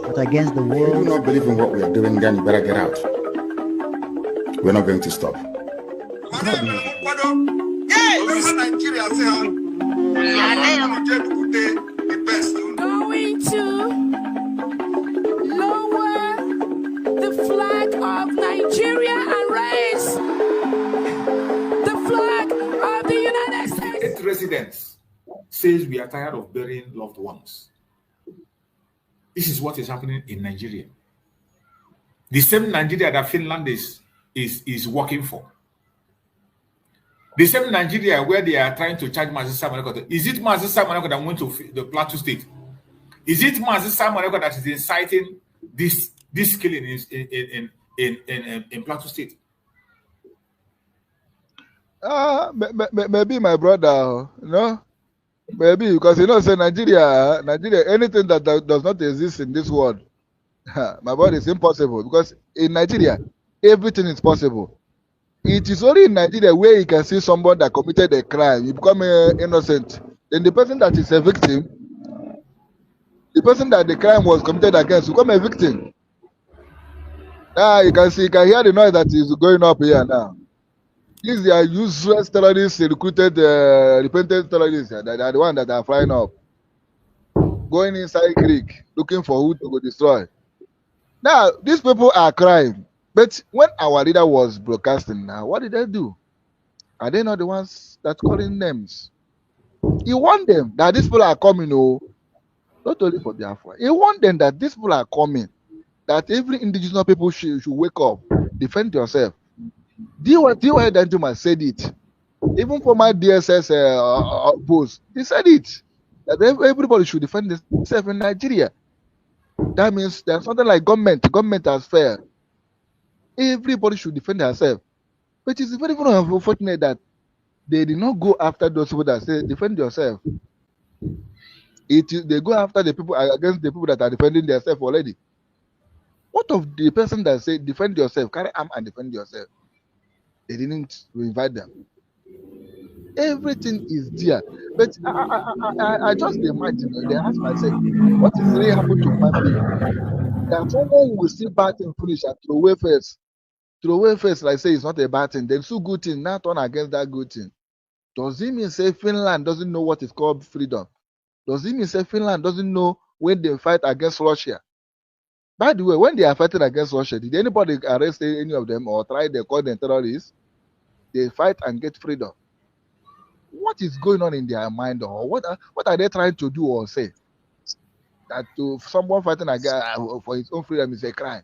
But against the world. If you do not believe in what we are doing, then you better get out. We're not going to stop. Going to lower the flag of Nigeria and raise the flag of the United States. 8 residents says we are tired of burying loved ones. This is what is happening in Nigeria. The same Nigeria that Finland is working for. The same Nigeria where they are trying to charge Mazi Samaneko. Is it Mazi Samaneko that went to the Plateau State? Is it Mazi Samaneko that is inciting this killing in Plateau State? Maybe my brother, maybe because say Nigeria, anything that does not exist in this world, my brother, is impossible. Because in Nigeria, everything is possible. It is only in Nigeria where you can see somebody that committed a crime, you become innocent. Then the person that is a victim, the person that the crime was committed against, become a victim. Now you can hear the noise that is going up here now. These are useless terrorists, recruited, repentant terrorists. They are the ones that are flying up, going inside Greek, looking for who to go destroy. Now these people are crying. But when our leader was broadcasting now, what did they do? Are they not the ones that calling names? He warned them that these people are coming, not only for Biafra. He warned them that these people are coming, that every indigenous people should wake up, defend yourself. D.Y. Danjuma said it. Even for my DSS post, he said it. That everybody should defend themselves in Nigeria. That means there's something like government. Government has failed. Everybody should defend themselves. But it's very, very unfortunate that they did not go after those people that say defend yourself. They go after the people against the people that are defending themselves already. What of the person that say defend yourself, carry arm and defend yourself? They didn't invite them. Everything is there. But I just imagine, they ask myself, what is really happened to my people? That someone will see bad thing finish and throw away first. Throw away first, like say it's not a bad thing. Then so good thing, now turn against that good thing. Does it mean say Finland doesn't know what is called freedom? Does it mean say Finland doesn't know when they fight against Russia? By the way, when they are fighting against Russia, did anybody arrest any of them or try to call them terrorists? They fight and get freedom. What is going on in their mind, or what are they trying to do or say? That to someone fighting against for his own freedom is a crime.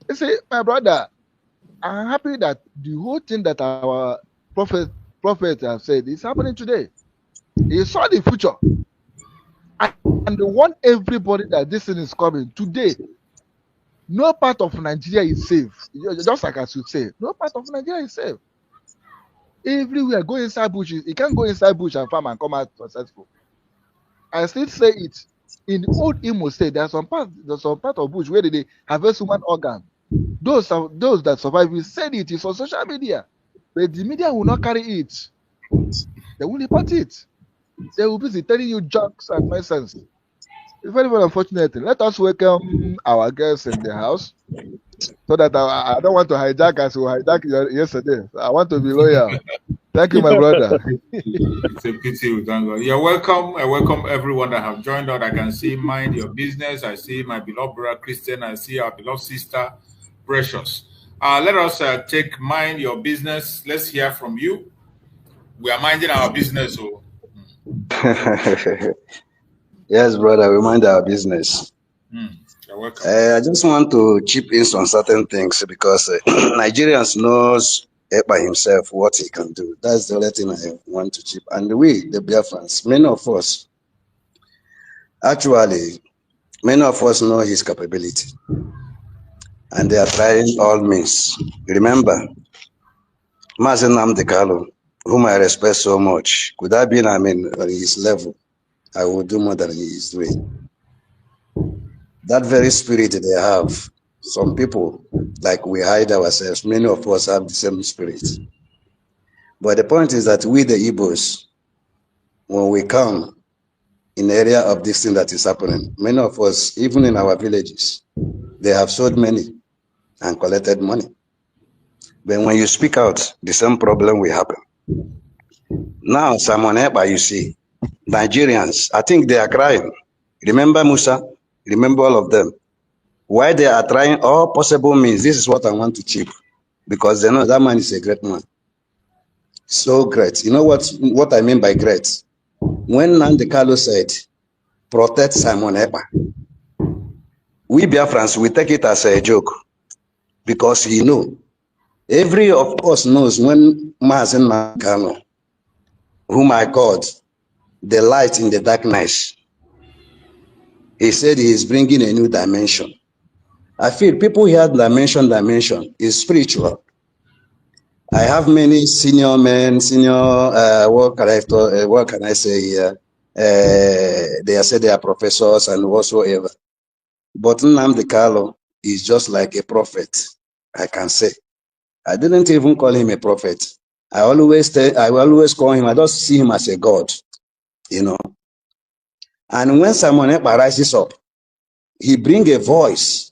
You see, my brother, I'm happy that the whole thing that our prophet have said is happening today. He saw the future. And they want everybody that this thing is coming today. No part of Nigeria is safe. Just like as you say, no part of Nigeria is safe. Everywhere, go inside bush. You can't go inside bush and farm and come out successful. I still say it. In the old Imo State, there's some part of bush where they harvest human organ. Those that survive will say it on social media, but the media will not carry it. They will report it. They will be telling you jokes and nonsense. It's very, very unfortunate. Let us welcome our guests in the house, so that I don't want to hijack as we hijacked yesterday. I want to be loyal. Thank you, my brother. It's a pity, thank God. You're welcome. I welcome everyone that have joined us. I can see Mind Your Business. I see my beloved brother Christian. I see our beloved sister Precious. Let us take Mind Your Business. Let's hear from you. We are minding our business. Yes, brother, we mind our business. You're welcome. I just want to chip in on certain things because Nigerians knows by himself what he can do. That's the only thing I want to chip. And we, the Biafrans, many of us know his capability. And they are trying all means. Remember, Mazen Namdekalo, whom I respect so much, could have been, on his level, I would do more than he is doing. That very spirit they have. Some people, like we hide ourselves, many of us have the same spirit. But the point is that we, the Igbos, when we come in the area of this thing that is happening, many of us, even in our villages, they have sold many and collected money. But when you speak out, the same problem will happen. Now, Simon Ekpa, you see, Nigerians, I think they are crying. Remember Musa? Remember all of them. Why they are trying all possible means, this is what I want to achieve. Because they know that man is a great man. So great. You know what I mean by great? When Nnamdi Kanu said, protect Simon Ekpa, we Biafrans, we take it as a joke. Because he know. Every of us knows when Mazen Nnamdi Kanu, whom I called the light in the darkness, he said he is bringing a new dimension. I feel people hear dimension is spiritual. I have many senior men, what can I say here? They are said they are professors and whatsoever. But Nnamdi Kanu is just like a prophet, I can say. I didn't even call him a prophet. I always call him, I just see him as a God, you know. And when Simon Ekpa rises up, he brings a voice.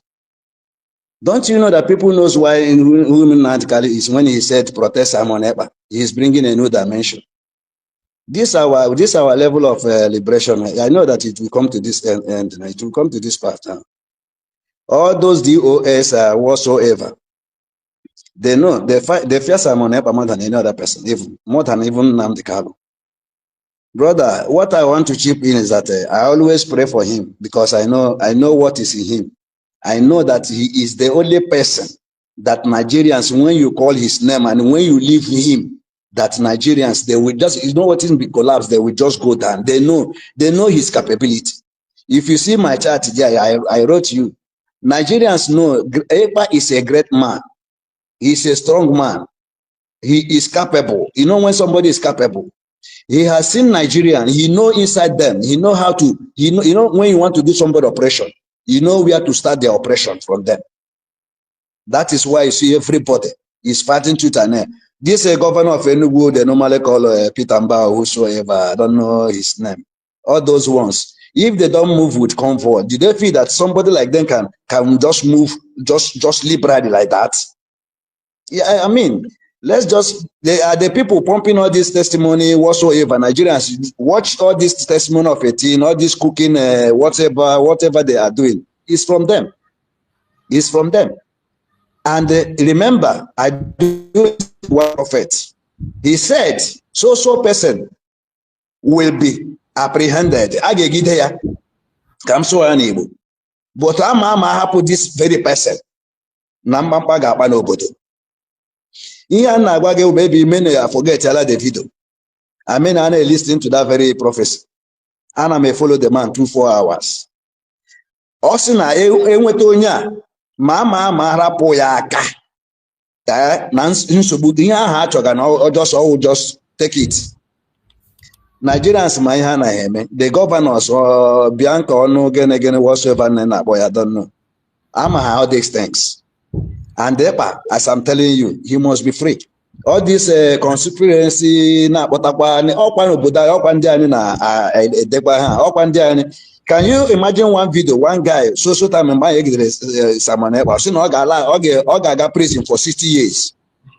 Don't you know that people knows why Nnamdi Kanu is when he said protect Simon Ekpa? He is bringing a new dimension. This our level of liberation. I know that it will come to this end. It will come to this part now. All those DOS whatsoever, they know they fear Simon Ekpa more than any other person, even more than even Nnamdi Kanu. Brother, what I want to chip in is that I always pray for him because I know what is in him. I know that he is the only person that Nigerians, when you call his name and when you leave him, that Nigerians, they will just, you know what is big collapse, they will just go down. They know his capability. If you see my chart there, I wrote you, Nigerians know Ekpa is a great man. He's a strong man. He is capable. You know when somebody is capable, he has seen Nigerian. He know inside them. He know how to. You know when you want to do somebody operation, you know where to start the operation from them. That is why you see everybody is fighting tooth and nail. This governor of Enugu, they normally call Peter Mba or whosoever. I don't know his name. All those ones. If they don't move with convoy, do they feel that somebody like them can just move just liberally like that? Yeah, I mean. Let's just, they are the people pumping all this testimony whatsoever. Nigerians watch all this testimony of 18, all this cooking, whatever they are doing. It's from them. It's from them. And remember, I do one prophet. He said, so person will be apprehended. But I'm happy this very person. Ihe a na-agwa gị maybe many forget ala the video. I mean, I listen to that very prophecy. And I may follow the man 2-4 hours. Ọ sị na enweta onye a ma harapụ ya aka. Na nsogbu ihe ahụ achọga na just take it. Nigerians ma ihe a na-eme. The governors or Bianca ọnụ gene whatsoever na-akpọ ya don't know. Ama how these things. And Ekpa, as I'm telling you, he must be free. All this conspiracy na can you imagine one video, one guy, so time Simon Ekpa, got prison for 60 years.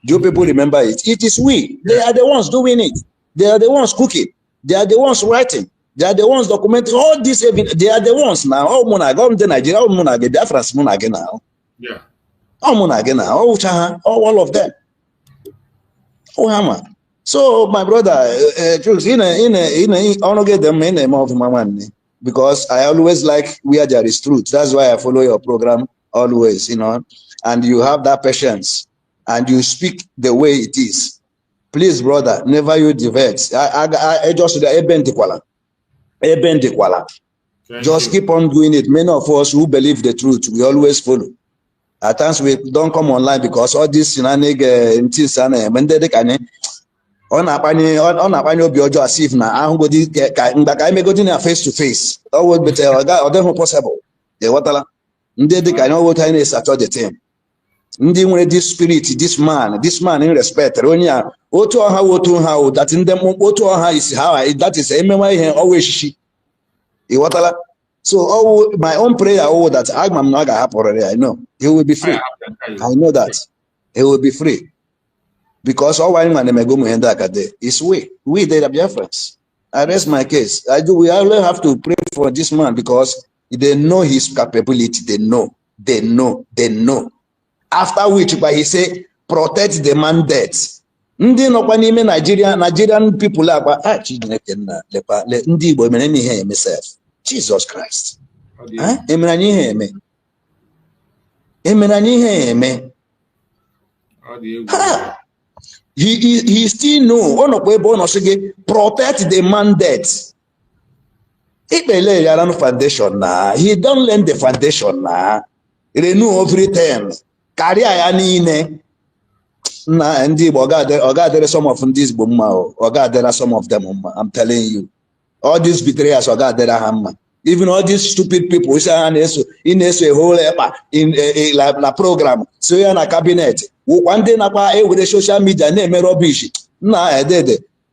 Do people remember it? It is we. They are the ones doing it. They are the ones cooking. They are the ones writing. They are the ones documenting all this evidence. They are the ones now. Oh, Nigeria, Biafrans now. Yeah. All of them. Oh, hammer. So, my brother, because I always like where there is truth. That's why I follow your program always, you know. And you have that patience, and you speak the way it is. Please, brother, never you divert. I just just keep on doing it. Many of us who believe the truth, we always follow. At times we don't come online because all this on as if now I'm going to face to face. Always better or possible. Ewatala. Ndị ka know what I is at all the time. Ndị nwere this spirit, this man in respect. Onye a otu ọha that in them otu ọha is how that is emema ihe always she. Ewatala. So my own prayer that Agmam Naga happen I know he will be free. I know that he will be free. Because all I man is we they are Biafrans. I rest my case. We only have to pray for this man because they know his capability. They know. After which, but he say, protect the mandate. Nigerian people are Jesus Christ. He still know protect the mandate. Foundation now. He don't learn the foundation now. Renew every time. Career yani na ndi there are some of these there are some of them. I'm telling you. All these betrayers there are even all these stupid people in a whole in a program. So you're in a cabinet. One day with the social media name rubbish.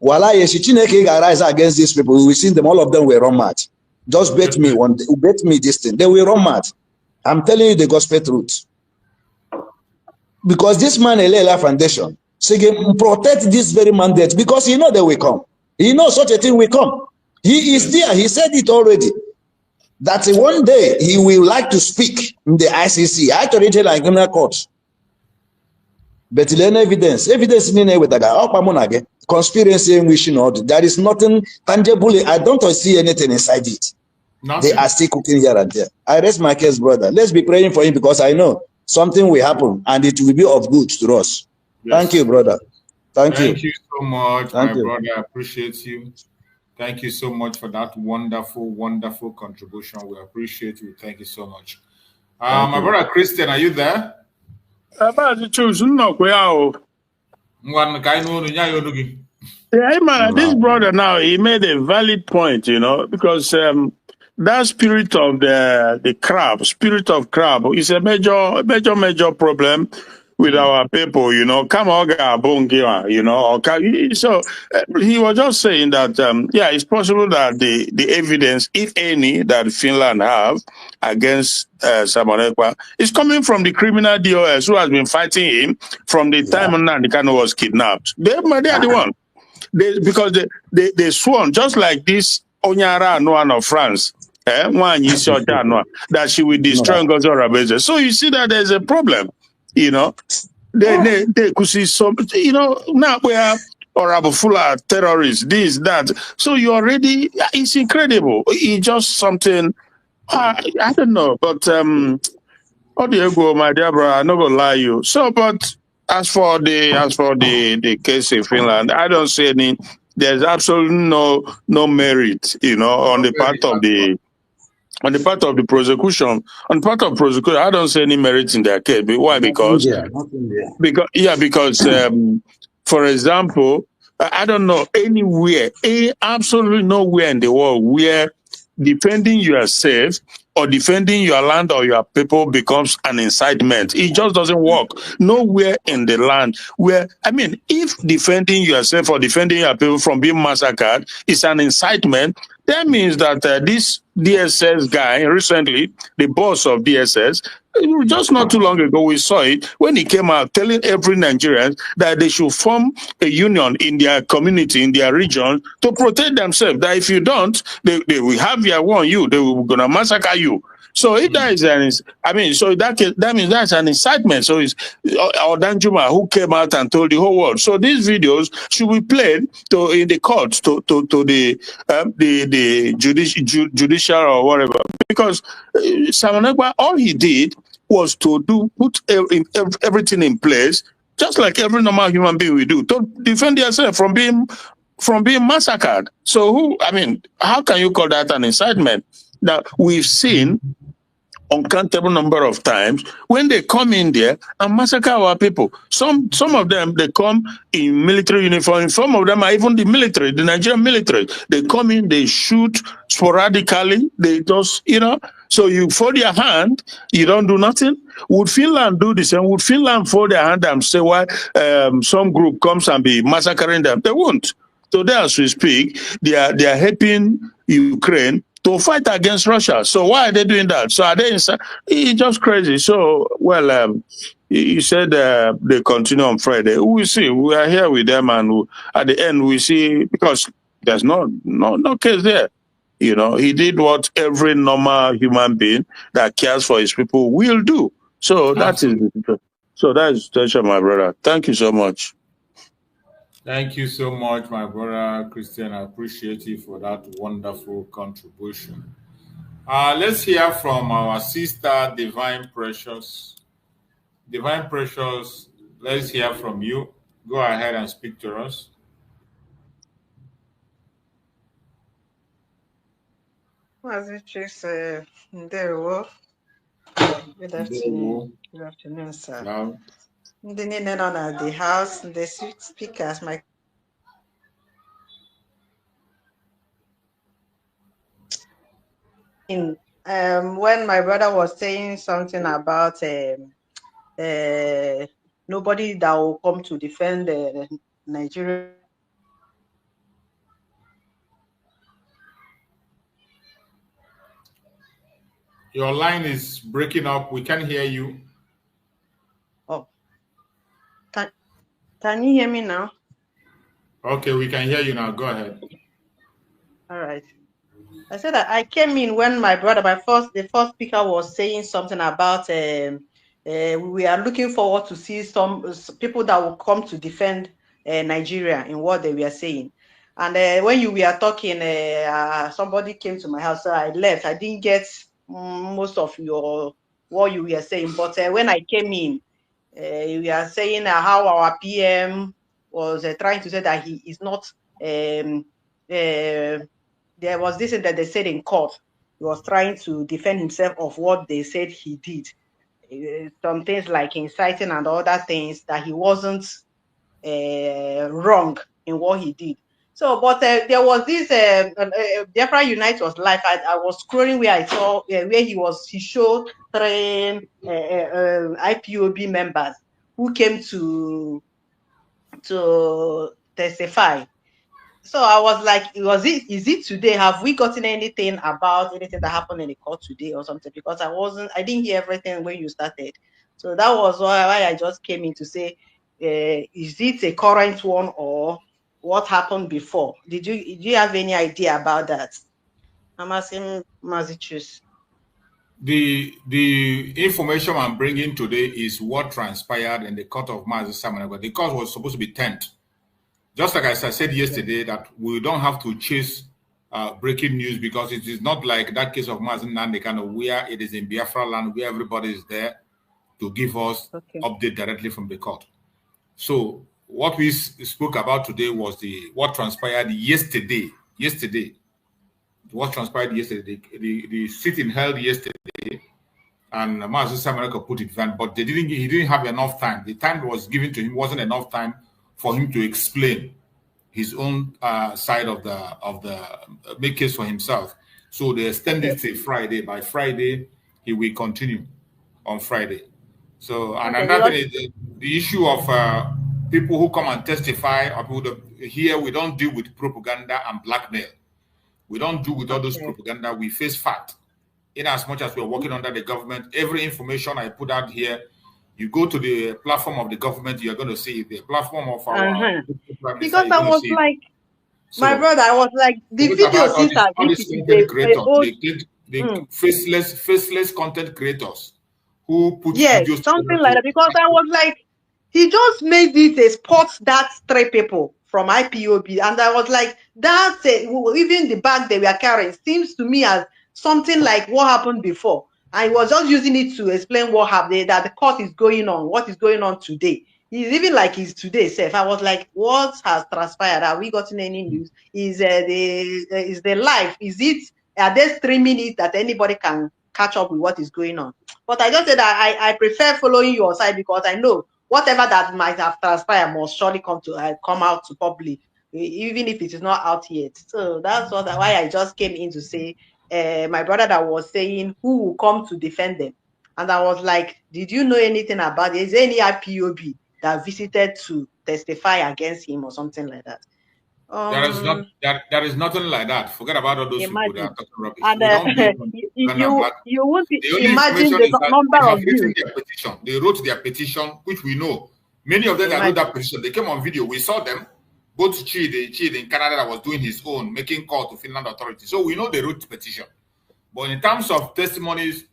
Wala Chineke rise against these people. We seen them, all of them were wrong mad. Just bet me one day, bet me this thing. They were wrong mad. I'm telling you the gospel truth. Because this man Elela Foundation, so protect this very mandate because he know they will come. He knows such a thing will come. He is there. He said it already. That one day he will like to speak in the ICC. I told it like criminal court. But evidence in with the guy. Conspiracy and wishing all. There is nothing tangible. I don't see anything inside it. Nothing. They are still cooking here and there. I rest my case, brother. Let's be praying for him because I know something will happen and it will be of good to us. Yes. Thank you, brother. Thank you. Thank you so much, my brother. I appreciate you. Thank you so much for that wonderful, wonderful contribution. We appreciate you. Thank you so much. My brother Christian, are you there? Yeah, man, this brother now, he made a valid point, because that spirit of the crab, is a major problem with our people, So he was just saying that, it's possible that the evidence, if any, that Finland have against Simon Ekpa is coming from the criminal DOS who has been fighting him from the time Nandikano was kidnapped. They are the one. Because they sworn, just like this Onyara Noan of France, that she will destroy Ngozi Orebeze. So you see that there's a problem, They could see some, now we have Orabufula terrorists, this, that. So you already, it's incredible. It's just something, I don't know, but Diego, my dear brother, I'm not gonna lie you. So, but as for the case in Finland, I don't see any. There's absolutely no merit, on the part of the prosecution. On the part of prosecution, I don't see any merit in their case. Why? Because for example, I don't know anywhere, absolutely nowhere in the world where defending yourself or defending your land or your people becomes an incitement. It just doesn't work. Nowhere in the land where, if defending yourself or defending your people from being massacred is an incitement, that means that this DSS guy, recently, the boss of DSS, just not too long ago, we saw it when he came out telling every Nigerian that they should form a union in their community, in their region, to protect themselves. That if you don't, they will have their one you. They will gonna massacre you. So if that is that means that's an incitement. So it's Danjuma who came out and told the whole world. So these videos should be played in the courts to the judicial or whatever. Because Simon Ekpa, all he did was to put everything in place, just like every normal human being will do, to defend yourself from being massacred. So how can you call that an incitement? Now we've seen uncountable number of times when they come in there and massacre our people. Some of them, they come in military uniform. Some of them are even the military, the Nigerian military. They come in, they shoot sporadically. They just, so you fold your hand, you don't do nothing. Would Finland do the same? Would Finland fold their hand and say, why some group comes and be massacring them? They won't. Today, as we speak, they are helping Ukraine to fight against Russia. So why are they doing that? So are they inside? It's just crazy. So, well, you said they continue on Friday. We'll see. We are here with them, and at the end, we see, because there's no case there. He did what every normal human being that cares for his people will do. So that is the situation, my brother. Thank you so much. Thank you so much, my brother Christian. I appreciate you for that wonderful contribution. Let's hear from our sister, Divine Precious. Divine Precious, let's hear from you. Go ahead and speak to us. Good afternoon. Good afternoon, sir. The house, the speakers, when my brother was saying something about nobody that will come to defend Nigeria. Your line is breaking up. We can't hear you. Oh, can you hear me now? Okay, we can hear you now. Go ahead. All right. I said that I came in when my brother, the first speaker was saying something about we are looking forward to see some people that will come to defend Nigeria in what they were saying. And when you were talking, somebody came to my house, so I left. I didn't get most of what you were saying, but when I came in, you were saying how our PM was trying to say that he is not. There was this that they said in court. He was trying to defend himself of what they said he did. Some things like inciting and other things, that he wasn't wrong in what he did. So, but there was this Biafra Unite was live. I was scrolling where I saw where he showed 3 IPOB members who came to testify. So I was like, is it today? Have we gotten anything about anything that happened in the court today or something? Because I didn't hear everything when you started. So that was why I just came in to say, is it a current one or what happened before? Do you have any idea about that? I'm asking Mazichus. The information I'm bringing today is what transpired in the court of Mazi Samanago. The court was supposed to be 10th. Just like I said yesterday, that we don't have to chase breaking news, because it is not like that case of Mazi Nandekano, where it is in Biafra land, where everybody is there to give us update directly from the court. So what we spoke about today was what transpired yesterday. What transpired yesterday, the sitting held yesterday, and Mazi Samaraka put it down, but he didn't have enough time. The time that was given to him wasn't enough time for him to explain his own side of the make case for himself. So they extended it to Friday. By Friday, he will continue on Friday. So, and another thing is the issue of people who come and testify, or people here, we don't deal with propaganda and blackmail. We don't do with all those propaganda. We face fact. In as much as we're working under the government, every information I put out here, you go to the platform of the government, you're going to see the platform of our because I was like, my brother, I was like, the video seems as if the faceless content creators who put videos something like that. Because I was like, he just made it a spot that 3 people from IPOB, and I was like, that's even the bag they were carrying seems to me as something like what happened before. I was just using it to explain what happened, that the court is going on, what is going on today. He's even like he's today safe. I was like, what has transpired? Have we gotten any news? Is the live? Is it? Are they streaming it that anybody can catch up with what is going on. But I just said that I prefer following your side because I know whatever that might have transpired must surely come out to public, even if it is not out yet. So that's why I just came in to say, my brother that was saying who will come to defend them. And I was like, did you know anything about it? Is there any IPOB that visited to testify against him or something like that? There is nothing like that. Forget about all those people that are talking rubbish. And We don't deal with you would the only imagine information the is that number they have of written views. their petition. They wrote their petition, which we know. Many of them that wrote that petition, they came on video. We saw them. Both Chid in Canada that was doing his own, making call to Finland authorities. So we know they wrote the petition. But in terms of testimonies,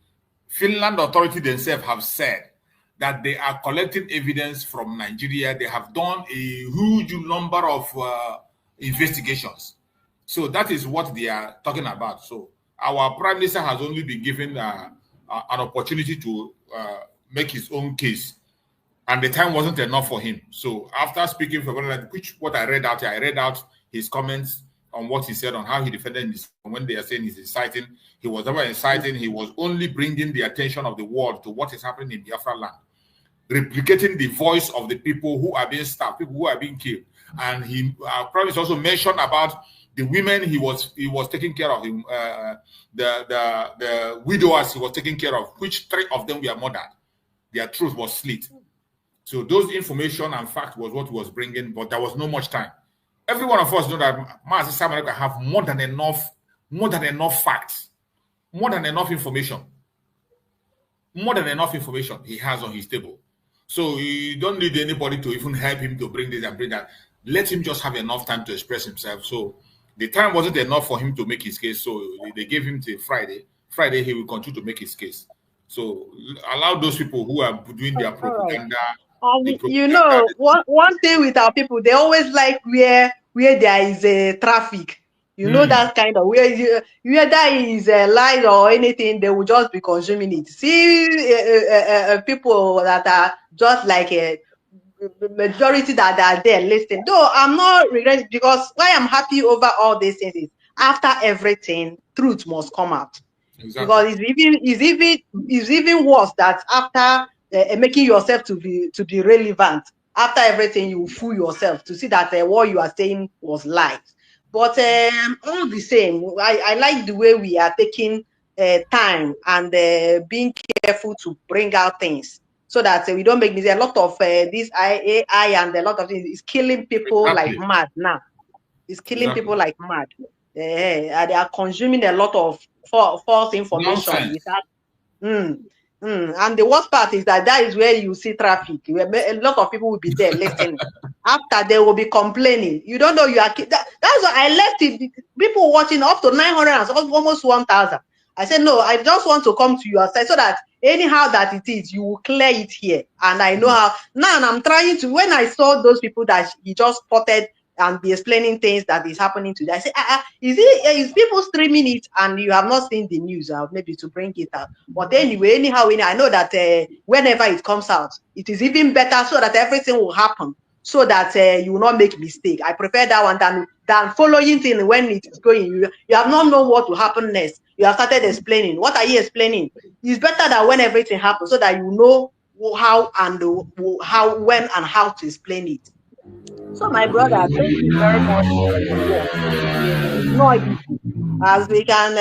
Finland authorities themselves have said that they are collecting evidence from Nigeria. They have done a huge number of investigations. So that is what they are talking about. So our Prime Minister has only been given an opportunity to make his own case. And the time wasn't enough for him. So after speaking for what I read out his comments on what he said on how he defended his, when they are saying he's inciting, he was never inciting, he was only bringing the attention of the world to what is happening in Biafra land, replicating the voice of the people who are being stabbed, people who are being killed. And he probably also mentioned about the women he was taking care of, him, the widowers he was taking care of, which 3 of them were murdered. Their throat was slit. So those information and fact was what he was bringing, but there was no much time. Every one of us know that Mazi Samuel have more than enough facts, more than enough information he has on his table. So you don't need anybody to even help him to bring this and bring that. Let him just have enough time to express himself. So the time wasn't enough for him to make his case. So they gave him till Friday. Friday, he will continue to make his case. So allow those people who are doing their propaganda. You know, one thing with our people, they always like where there is a traffic. You know that kind of where there is a light or anything, they will just be consuming it. See, people that are just like a majority that are there listening. Though I'm not regretting, because why I'm happy over all these things is after everything, truth must come out. Exactly. Because it's even worse that after making yourself to be relevant, after everything you fool yourself to see that what you are saying was lies. But all the same, I like the way we are taking time and being careful to bring out things so that we don't make mistakes. A lot of this AI and a lot of things is killing people like mad now. It's killing people like mad. They are consuming a lot of false information. And the worst part is that is where you see traffic. A lot of people will be there listening. After they will be complaining. You don't know you are. That's why I left it. People watching up to 900 and almost 1,000. I said no. I just want to come to your side so that anyhow that it is, you will clear it here. And I know how. Now I'm trying to. When I saw those people that he just spotted and be explaining things that is happening today, I say, is people streaming it and you have not seen the news, maybe to bring it out. But anyway, anyhow, I know that whenever it comes out, it is even better so that everything will happen, so that you will not make mistake. I prefer that one than following things when it is going. You have not known what will happen next. You have started explaining. What are you explaining? It's better that when everything happens, so that you know how and when and how to explain it. So my brother, thank you very much for your work. It's not easy. As we can,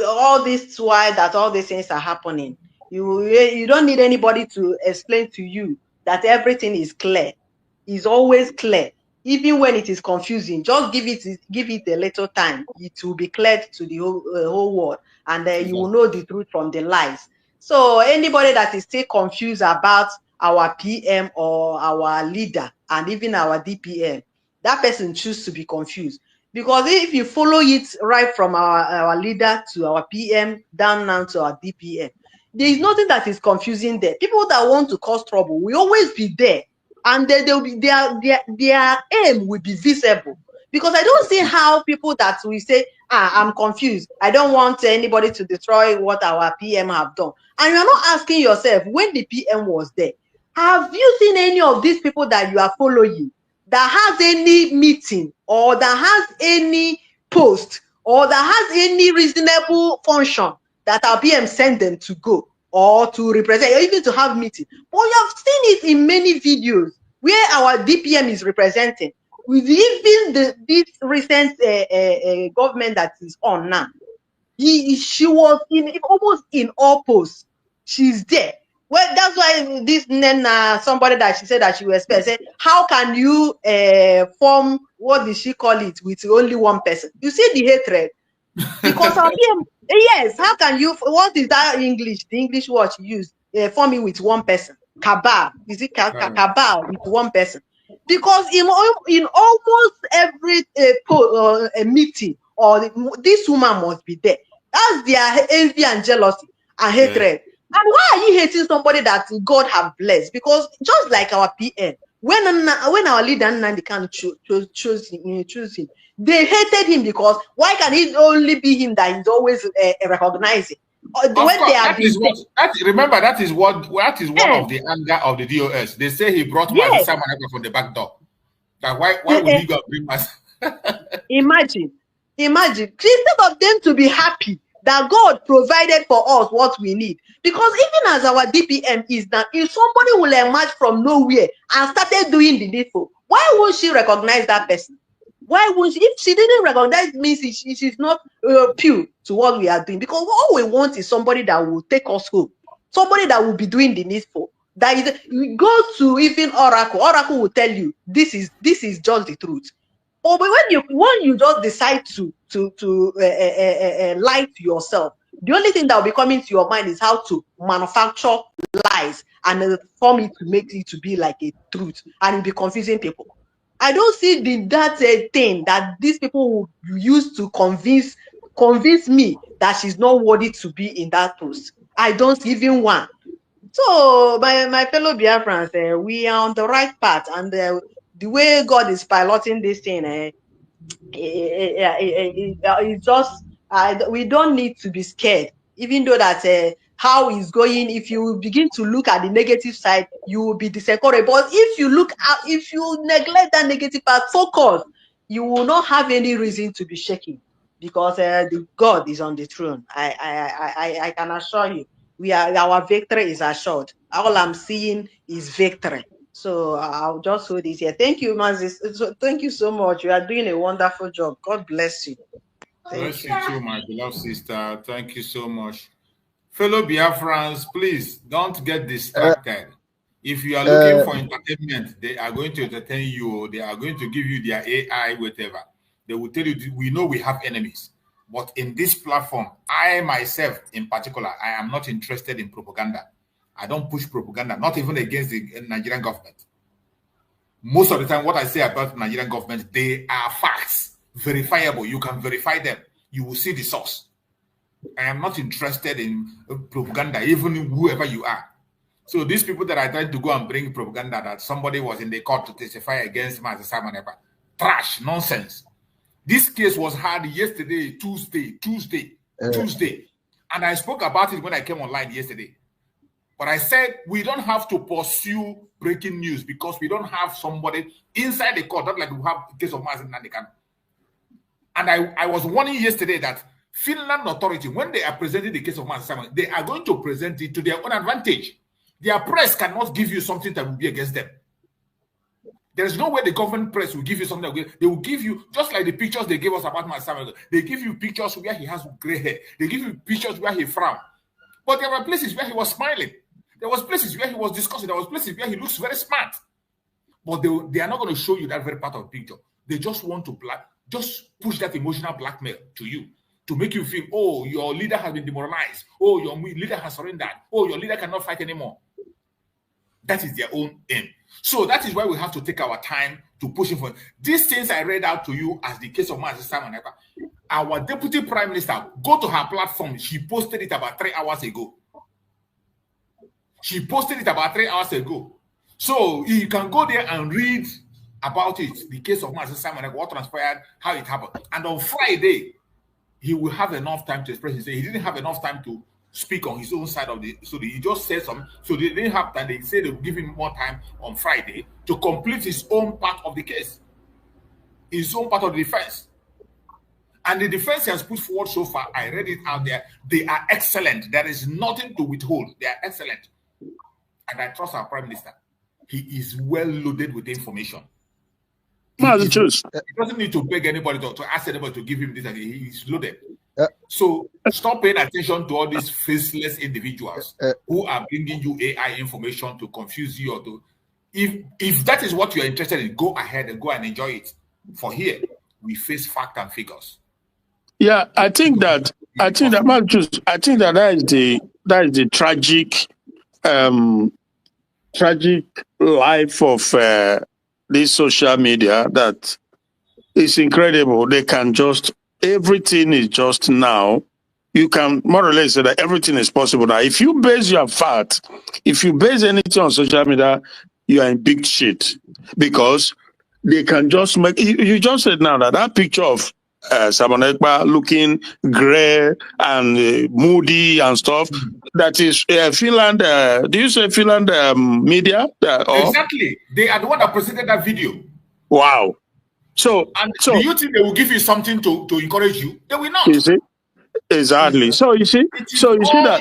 all this while that all these things are happening, you don't need anybody to explain to you that everything is clear. It's always clear. Even when it is confusing, just give it a little time. It will be cleared to the whole world, and you will know the truth from the lies. So anybody that is still confused about our PM or our leader and even our DPM, that person chooses to be confused. Because if you follow it right from our leader to our PM down now to our DPM, there is nothing that is confusing there. People that want to cause trouble will always be there, and they'll be their aim will be visible. Because I don't see how people that we say, I'm confused, I don't want anybody to destroy what our PM have done, and you're not asking yourself, when the PM was there, have you seen any of these people that you are following that has any meeting or that has any post or that has any reasonable function that our PM sent them to go or to represent or even to have meeting. But you have seen it in many videos where our DPM is representing. With even this recent government that is on now, she was almost in all posts. She's there. Well, that's why this Nena, somebody that she said that she was said, how can you form, what did she call it, with only one person? You see the hatred. Because of him, yes, how can you, what is that English, the English word she used, forming with one person? Cabal. Is it cabal with one person? Because in almost every meeting, or this woman must be there. That's their envy and jealousy and hatred. And why are you hating somebody that God have blessed? Because just like our PM, when our leader Nnamdi Kanu chose him, they hated him because why can it only be him that is always recognizing? Remember, that is one of the anger of the DOS. They say he brought Simon from the back door. That why would he go bring us? Imagine, instead of them to be happy that God provided for us what we need. Because even as our DPM is now, if somebody will emerge from nowhere and started doing the needful, why won't she recognize that person? Why won't she? If she didn't recognize me, she's not pure to what we are doing. Because all we want is somebody that will take us home, somebody that will be doing the needful. That is, we go to even Oracle. Oracle will tell you this is just the truth. But when you just decide to lie to yourself, the only thing that will be coming to your mind is how to manufacture lies and form it to make it to be like a truth, and it'll be confusing people. I don't see that thing that these people will use to convince me that she's not worthy to be in that post. I don't see even one. So, my fellow Biafrans, we are on the right path, and the way God is piloting this thing, it's just we don't need to be scared, even though that how it's going. If you begin to look at the negative side, you will be discouraged. But if you neglect that negative part, focus, you will not have any reason to be shaking, because the God is on the throne. I can assure you, our victory is assured. All I'm seeing is victory. So I'll just hold this here. Thank you, Mazis. Thank you so much. You are doing a wonderful job. God bless you. Bless you too, my beloved sister. Thank you so much. Fellow Biafrans, please don't get distracted. If you are looking for entertainment, they are going to entertain you. They are going to give you their AI, whatever. They will tell you, we know we have enemies. But in this platform, I myself in particular, I am not interested in propaganda. I don't push propaganda, not even against the Nigerian government. Most of the time, what I say about Nigerian government, they are facts, verifiable. You can verify them. You will see the source. I am not interested in propaganda, even whoever you are. So these people that are trying to go and bring propaganda that somebody was in the court to testify against Master Simon Ekpa, trash, nonsense. This case was heard yesterday, Tuesday. And I spoke about it when I came online yesterday. But I said we don't have to pursue breaking news because we don't have somebody inside the court, not like we have the case of Master Nnamdi Kanu. And I was warning yesterday that Finland authority, when they are presenting the case of Master Simon, they are going to present it to their own advantage. Their press cannot give you something that will be against them. There is no way the government press will give you something. They will give you, just like the pictures they gave us about Master Simon, they give you pictures where he has gray hair. They give you pictures where he frowned. But there were places where he was smiling. There was places where he was discussing. There was places where he looks very smart. But they are not going to show you that very part of the picture. They just want to just push that emotional blackmail to you to make you feel, oh, your leader has been demoralized. Oh, your leader has surrendered. Oh, your leader cannot fight anymore. That is their own aim. So that is why we have to take our time to push him for these things I read out to you as the case of Master Simon Ekpa. Our deputy prime minister, go to her platform. She posted it about 3 hours ago. So you can go there and read about it, the case of Master Simon Ekpa, what transpired, how it happened. And on Friday, he will have enough time to express himself. He didn't have enough time to speak on his own side of the story. He just said something. So they didn't have time. They said they will give him more time on Friday to complete his own part of the case, his own part of the defense. And the defense has put forward so far, I read it out there, they are excellent. There is nothing to withhold. They are excellent. And I trust our Prime Minister. He is well loaded with information. He doesn't need to beg anybody to ask anybody to give him this. He is loaded. So stop paying attention to all these faceless individuals who are bringing you AI information to confuse you or to. If that is what you're interested in, go ahead and go and enjoy it. For here, we face fact and figures. Yeah, I think that that is the tragic life of this social media. That is incredible. They can just, everything is just now. You can more or less say that everything is possible now. If you base your fact, if you base anything on social media, you are in big shit, because they can just make. You just said now that picture of Simon Ekpa looking gray and moody and stuff. That is Finland. Do you say Finland media? Exactly. They are the one that presented that video. Wow. So do you think they will give you something to encourage you? They will not. You see? Exactly. So you see, that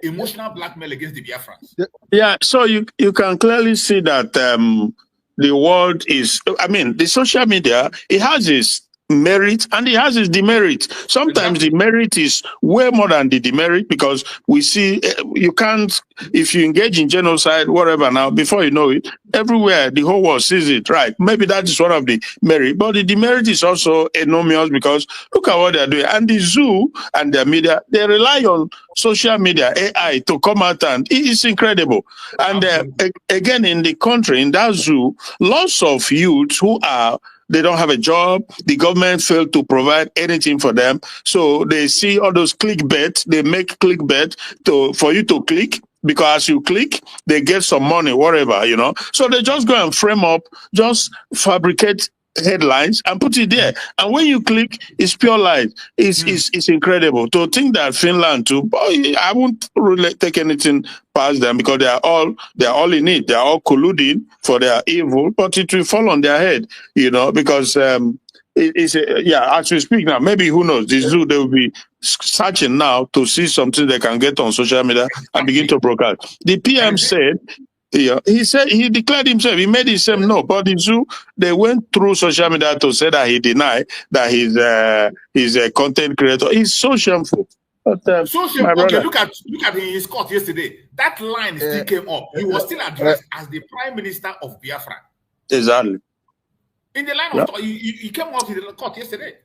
emotional blackmail against the Biafrans. Yeah. So you can clearly see that the world is. I mean, the social media, it has its merit and it has its demerit. Sometimes the merit is way more than the demerit, because we see you can't, if you engage in genocide, whatever, now before you know it, everywhere the whole world sees it, right? Maybe that is one of the merit, but the demerit is also enormous, because look at what they're doing. And the zoo and their media, they rely on social media, AI, to come out, and it's incredible. And again, in the country, in that zoo, lots of youths who are, they don't have a job. The government failed to provide anything for them. So they see all those clickbait. They make clickbait for you to click, because as you click, they get some money, whatever, you know. So they just go and frame up, just fabricate headlines and put it there. And when you click, it's pure lies. It's incredible. To think that Finland too, I won't really take anything past them, because they are all in it. They are all colluding for their evil, but it will fall on their head, you know, because as we speak now, maybe who knows, the zoo, they will be searching now to see something they can get on social media and begin to broadcast. The PM said, he said, he declared himself, he made himself no, but the zoo, they went through social media to say that he denied that he's a content creator. He's so shameful. But, okay, look at his court yesterday. That line still came up. He was still addressed as the Prime Minister of Biafra. Exactly. In the line of he came out in the court yesterday.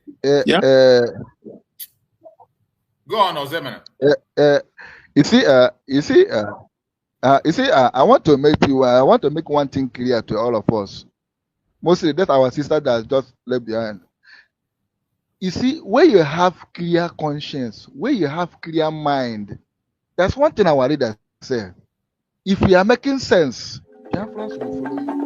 Go on, Ozemena. I want to make one thing clear to all of us. Mostly that our sister that just left behind. You see, where you have clear conscience, where you have clear mind, that's one thing our leaders say. If we are making sense, Biafrans will follow you.